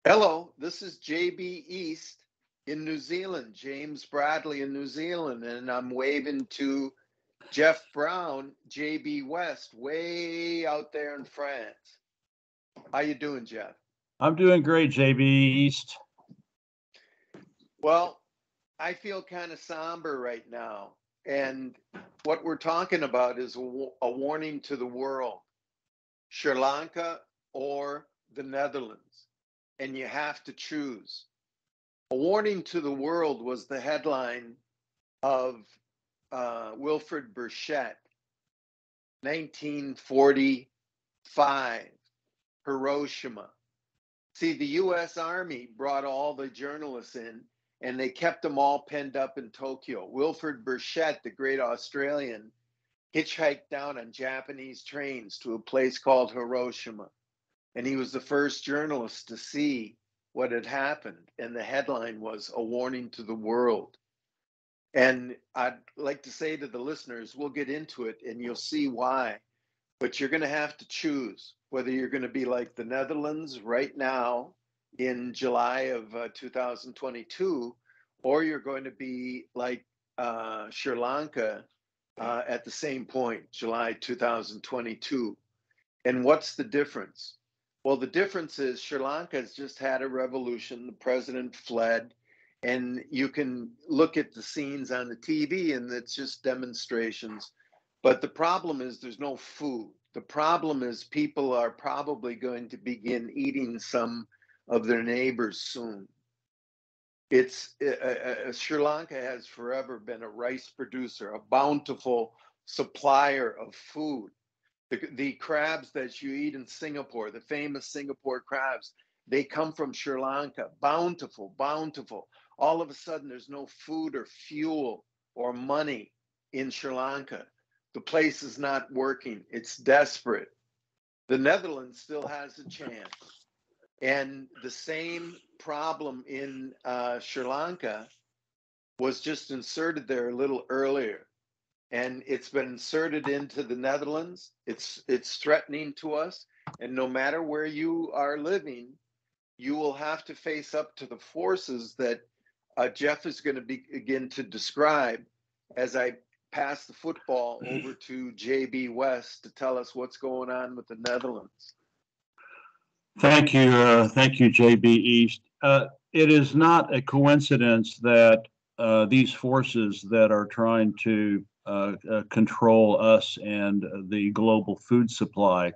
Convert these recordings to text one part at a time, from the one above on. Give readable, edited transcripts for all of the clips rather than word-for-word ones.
Hello, this is JB East in New Zealand, James Bradley in New Zealand, and I'm waving to Jeff Brown, JB West, way out there in France. How you doing, Jeff? I'm doing great, JB East. Well, I feel kind of somber right now, and what we're talking about is a warning to the world, Sri Lanka or the Netherlands, and you have to choose. A warning to the world was the headline of Wilfred Burchett, 1945, Hiroshima. See, the US Army brought all the journalists in and they kept them all penned up in Tokyo. Wilfred Burchett, the great Australian, hitchhiked down on Japanese trains to a place called Hiroshima. And he was the first journalist to see what had happened. And the headline was A Warning to the World. And I'd like to say to the listeners, we'll get into it and you'll see why. But you're going to have to choose whether you're going to be like the Netherlands right now in July of 2022, or you're going to be like Sri Lanka at the same point, July 2022. And what's the difference? Well, the difference is Sri Lanka has just had a revolution. The president fled, and you can look at the scenes on the TV and it's just demonstrations. But the problem is there's no food. The problem is people are probably going to begin eating some of their neighbors soon. Sri Lanka has forever been a rice producer, a bountiful supplier of food. The crabs that you eat in Singapore, the famous Singapore crabs, they come from Sri Lanka, bountiful, bountiful. All of a sudden, there's no food or fuel or money in Sri Lanka. The place is not working. It's desperate. The Netherlands still has a chance. And the same problem in Sri Lanka was just inserted there a little earlier. And it's been inserted into the Netherlands. It's threatening to us. And no matter where you are living, you will have to face up to the forces that Jeff is going to begin to describe as I pass the football over to JB West to tell us what's going on with the Netherlands. Thank you, JB East. It is not a coincidence that these forces that are trying to control us and the global food supply,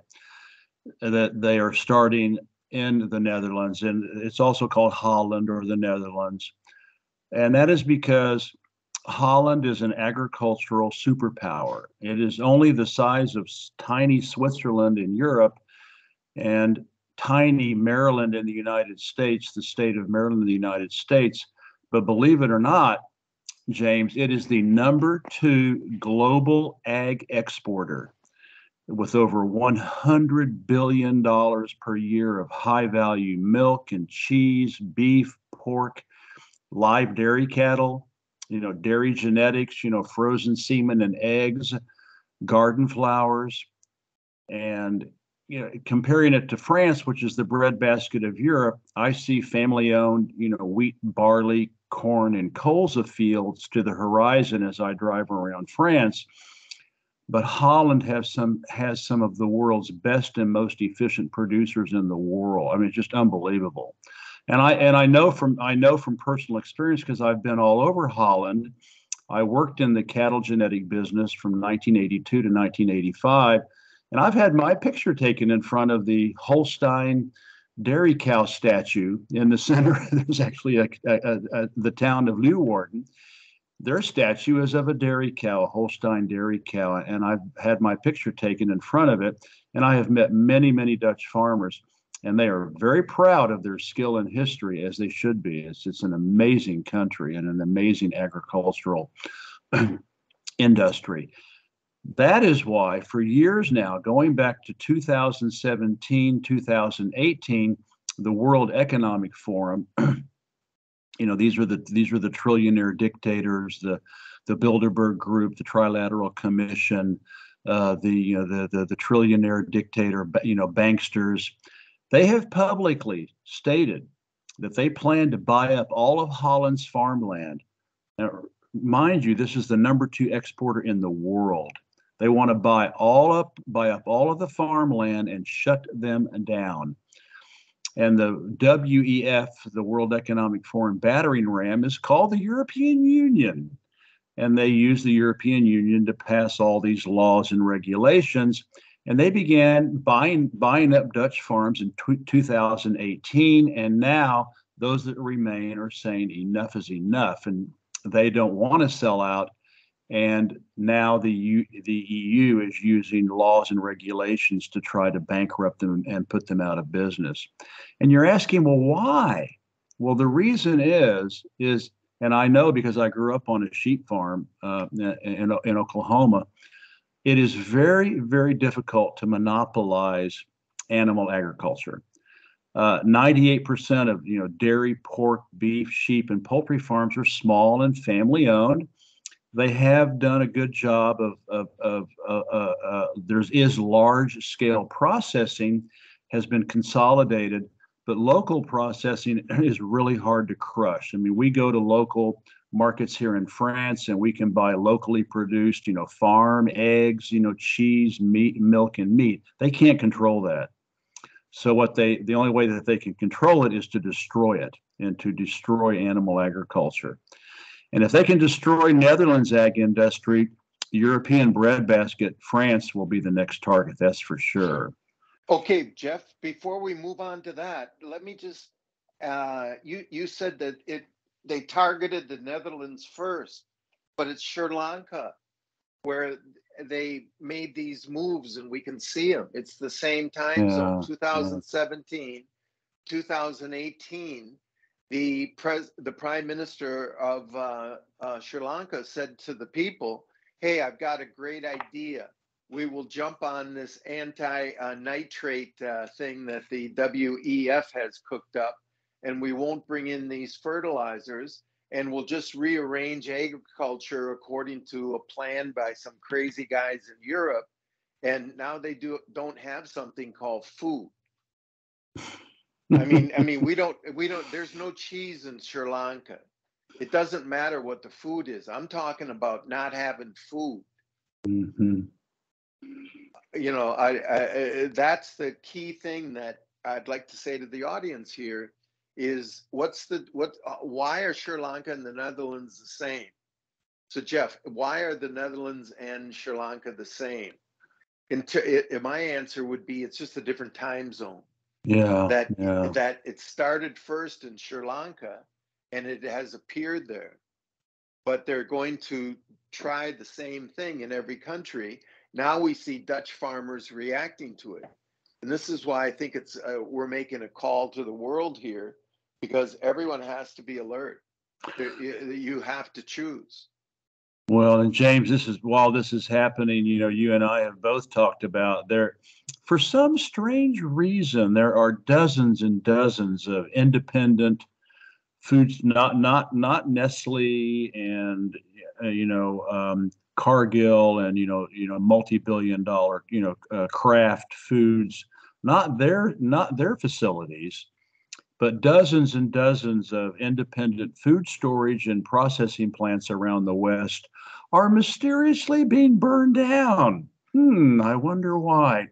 that they are starting in the Netherlands, and it's also called Holland or the Netherlands. And that is because Holland is an agricultural superpower. It is only the size of tiny Switzerland in Europe and tiny Maryland in the United States, the state of Maryland in the United States. But believe it or not, James, it is the #2 global ag exporter with over $100 billion per year of high value milk and cheese, beef, pork, live dairy cattle, dairy genetics, frozen semen and eggs, garden flowers. And comparing it to France, which is the breadbasket of Europe, I see family-owned, wheat, barley, corn, and colza fields to the horizon as I drive around France. But Holland has some of the world's best and most efficient producers in the world. I mean, it's just unbelievable. And I know from personal experience, because I've been all over Holland. I worked in the cattle genetic business from 1982 to 1985. And I've had my picture taken in front of the Holstein dairy cow statue in the center. There's actually the town of Leeuwarden. Their statue is of a dairy cow, a Holstein dairy cow. And I've had my picture taken in front of it. And I have met many, many Dutch farmers. And they are very proud of their skill and history, as they should be. It's an amazing country and an amazing agricultural industry. That is why for years now, going back to 2017, 2018, the World Economic Forum, these are the trillionaire dictators, the Bilderberg Group, the Trilateral Commission, the trillionaire dictator, banksters. They have publicly stated that they plan to buy up all of Holland's farmland. Now, mind you, this is the #2 exporter in the world. They want to buy up all of the farmland and shut them down. And the WEF, the World Economic Forum battering ram, is called the European Union. And they use the European Union to pass all these laws and regulations. And they began buying up Dutch farms in 2018. And now those that remain are saying enough is enough. And they don't want to sell out. And now the EU is using laws and regulations to try to bankrupt them and put them out of business. And you're asking, well, why? Well, the reason is, and I know because I grew up on a sheep farm in Oklahoma, it is very, very difficult to monopolize animal agriculture. 98% of dairy, pork, beef, sheep, and poultry farms are small and family owned. They have done a good job there is large scale processing has been consolidated, but local processing is really hard to crush. I mean, we go to local markets here in France and we can buy locally produced, farm eggs, cheese, meat, milk, and meat. They can't control that. So the only way that they can control it is to destroy it and to destroy animal agriculture. And if they can destroy Netherlands' ag industry, European breadbasket, France will be the next target. That's for sure. Okay, Jeff, before we move on to that, let me just, you said that they targeted the Netherlands first, but it's Sri Lanka where they made these moves and we can see them. It's the same time zone, 2017, 2018. The prime minister of Sri Lanka said to the people, hey, I've got a great idea. We will jump on this anti-nitrate thing that the WEF has cooked up, and we won't bring in these fertilizers, and we'll just rearrange agriculture according to a plan by some crazy guys in Europe. And now they don't have something called food. I mean, we don't, there's no cheese in Sri Lanka. It doesn't matter what the food is. I'm talking about not having food. Mm-hmm. That's the key thing that I'd like to say to the audience here is why are Sri Lanka and the Netherlands the same? So Jeff, why are the Netherlands and Sri Lanka the same? My answer would be it's just a different time zone. That it started first in Sri Lanka and it has appeared there, but they're going to try the same thing in every country. Now we see Dutch farmers reacting to it, and this is why I think we're making a call to the world here, because everyone has to be alert. You have to choose. Well, and James, while this is happening, you and I have both talked about for some strange reason, there are dozens and dozens of independent foods, not Nestle and Cargill and multi-billion-dollar Kraft Foods, not their facilities, but dozens and dozens of independent food storage and processing plants around the West are mysteriously being burned down. I wonder why.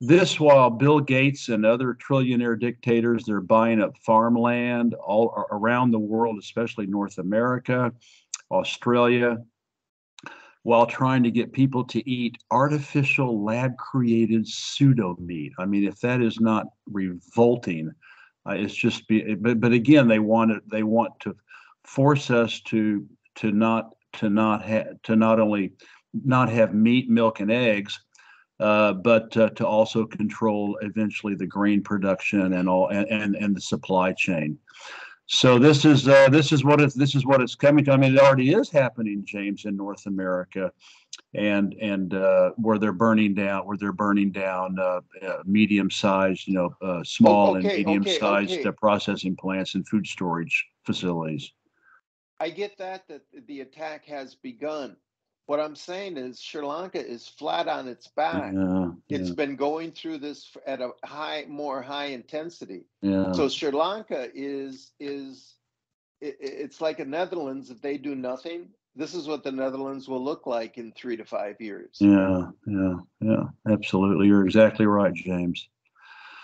This while Bill Gates and other trillionaire dictators, they're buying up farmland all around the world, especially North America, Australia, while trying to get people to eat artificial lab-created pseudo meat. I mean, if that is not revolting, it's just but again, they want to force us to not only not have meat, milk, and eggs, but to also control eventually the grain production and the supply chain. So this is what it's coming to. I mean, it already is happening, James, in North America, and where they're burning down medium-sized, small and medium-sized processing plants and food storage facilities. I get that the attack has begun, What I'm saying is Sri Lanka is flat on its back. Yeah, It's yeah, been going through this at a more high intensity. yeah, So Sri Lanka it's like a Netherlands. If they do nothing, this is what the Netherlands will look like in 3 to 5 years. yeah, yeah, yeah. Absolutely, you're exactly right, James.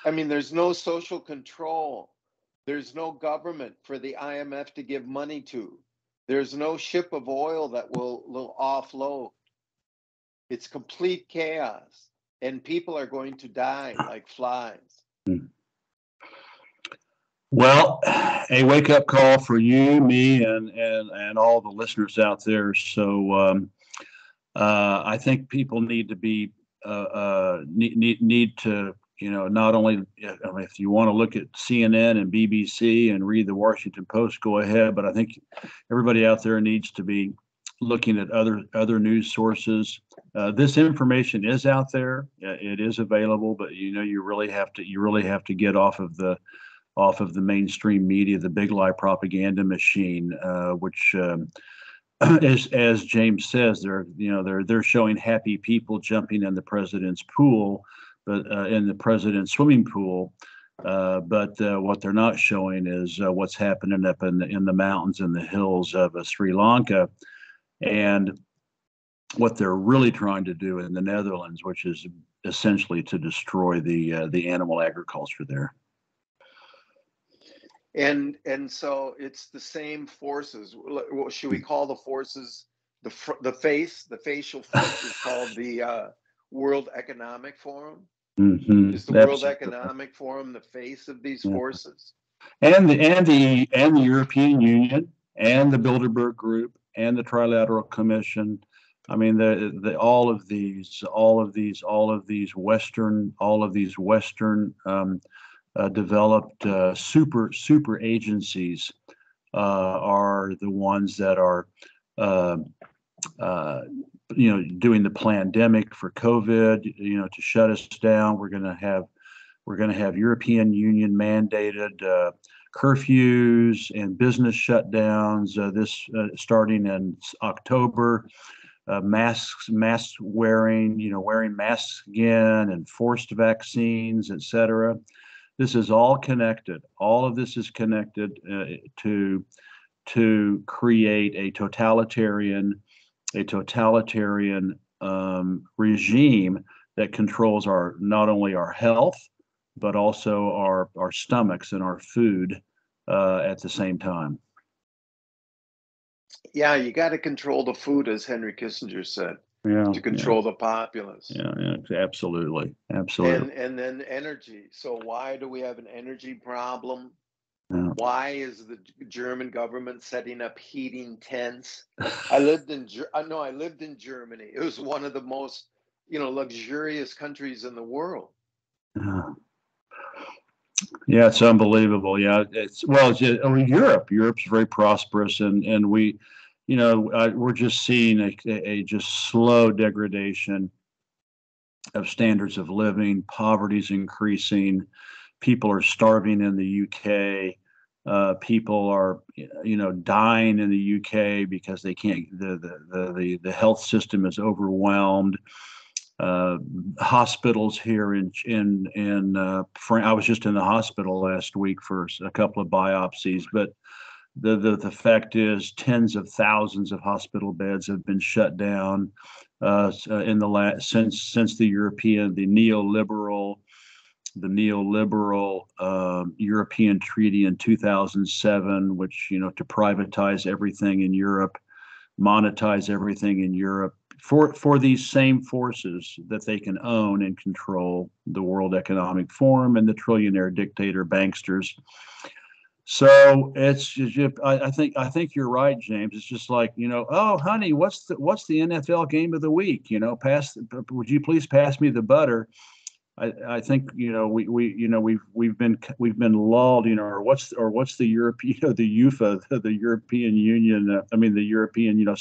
I mean, there's no social control. There's no government for the IMF to give money to. There's no ship of oil that will offload. It's complete chaos, and people are going to die like flies. Well, a wake-up call for you, me, and all the listeners out there. So I think people need to be need to, not only, I mean, if you want to look at CNN and BBC and read the Washington Post, go ahead. But I think everybody out there needs to be looking at other news sources. This information is out there. It is available, but you really have to get off of the mainstream media, the big lie propaganda machine, which, as James says, they're showing happy people jumping in the president's pool, but in the president's swimming pool. But what they're not showing is what's happening up in the mountains and the hills of Sri Lanka, and what they're really trying to do in the Netherlands, which is essentially to destroy the animal agriculture there. And so it's the same forces. Should we call the forces the facial force is called the World Economic Forum? Mm-hmm. Is the World Absolutely. Economic Forum the face of these Yeah. forces? And the European Union and the Bilderberg Group and the Trilateral Commission. I mean, all of these Western developed super agencies are the ones that are uh, uh, doing the pandemic for COVID, to shut us down. We're going to have European Union mandated curfews and business shutdowns. This starting in October. Mask wearing, wearing masks again, and forced vaccines, etc. This is all connected. All of this is connected to create a totalitarian regime that controls not only our health but also our stomachs and our food at the same time. Yeah, you got to control the food, as Henry Kissinger said, Yeah, to control the populace. yeah, absolutely. And then energy. So why do we have an energy problem? Yeah. Why is the German government setting up heating tents? I lived in Germany. It was one of the most, luxurious countries in the world. Yeah, it's unbelievable. Yeah, Europe's very prosperous, and we're just seeing a just slow degradation of standards of living. Poverty's increasing. People are starving in the UK. People are, dying in the UK because they can't. The health system is overwhelmed. Hospitals here in I was just in the hospital last week for a couple of biopsies, but the fact is tens of thousands of hospital beds have been shut down in the since the neoliberal European Treaty in 2007, which to privatize everything in Europe, monetize everything in Europe for these same forces that they can own and control, the World Economic Forum and the trillionaire dictator banksters. So I think you're right, James. It's just like, oh honey, what's the NFL game of the week? Would you please pass me the butter? I think we've been lulled, or what's the European the UEFA, the European Union, the European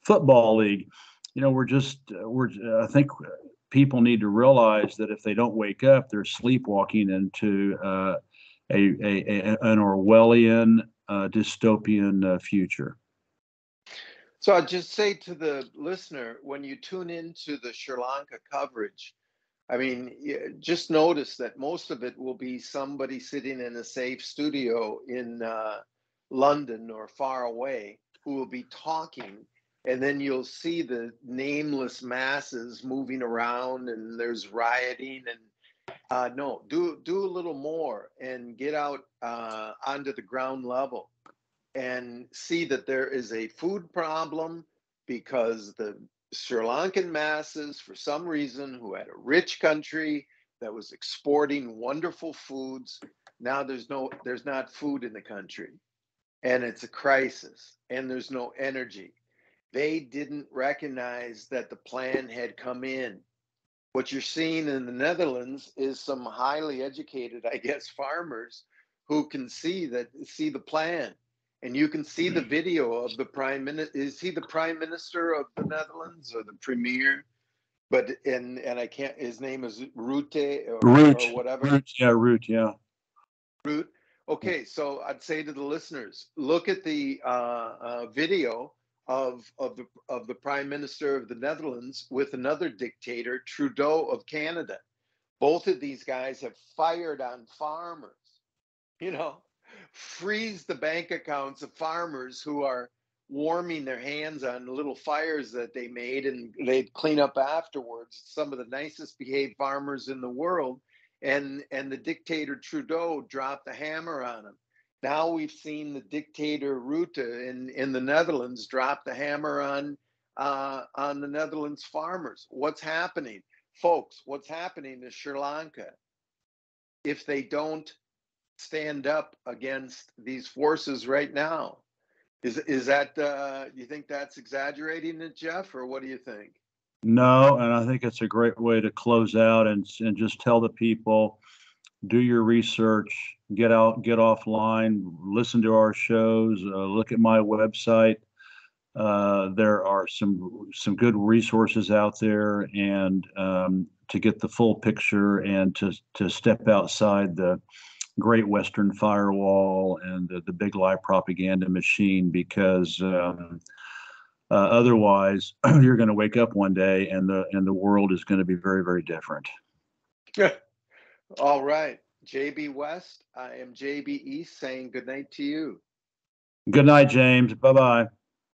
football league. I think people need to realize that if they don't wake up, they're sleepwalking into an Orwellian dystopian future. So I'd just say to the listener, when you tune into the Sri Lanka coverage, I mean, just notice that most of it will be somebody sitting in a safe studio in London or far away who will be talking, and then you'll see the nameless masses moving around, and there's rioting. And no, do a little more and get out onto the ground level and see that there is a food problem because the Sri Lankan masses, for some reason, who had a rich country that was exporting wonderful foods, now there's not food in the country, and it's a crisis, and there's no energy. They didn't recognize that the plan had come in. What you're seeing in the Netherlands is some highly educated, I guess, farmers who can see the plan. And you can see the video of the prime minister. Is he the prime minister of the Netherlands or the premier? But and I can't. His name is Rutte or whatever. Root, yeah. Root. Okay, so I'd say to the listeners, look at the video of the prime minister of the Netherlands with another dictator, Trudeau of Canada. Both of these guys have fired on farmers. You know, freeze the bank accounts of farmers who are warming their hands on little fires that they made, and they'd clean up afterwards. Some of the nicest behaved farmers in the world, and the dictator Trudeau dropped the hammer on them. Now we've seen the dictator Rutte in the Netherlands drop the hammer on the Netherlands farmers. What's happening, folks? What's happening to Sri Lanka if they don't stand up against these forces right now? Is that you think that's exaggerating it, Jeff, or what do you think? No, and I think it's a great way to close out and just tell the people, do your research, get offline, listen to our shows, look at my website. There are some good resources out there, and to get the full picture and to step outside the Great Western Firewall and the big lie propaganda machine, because otherwise you're going to wake up one day and the world is going to be very, very different. All right, JB West. I am JB East saying good night to you. Good night, James. Bye-bye.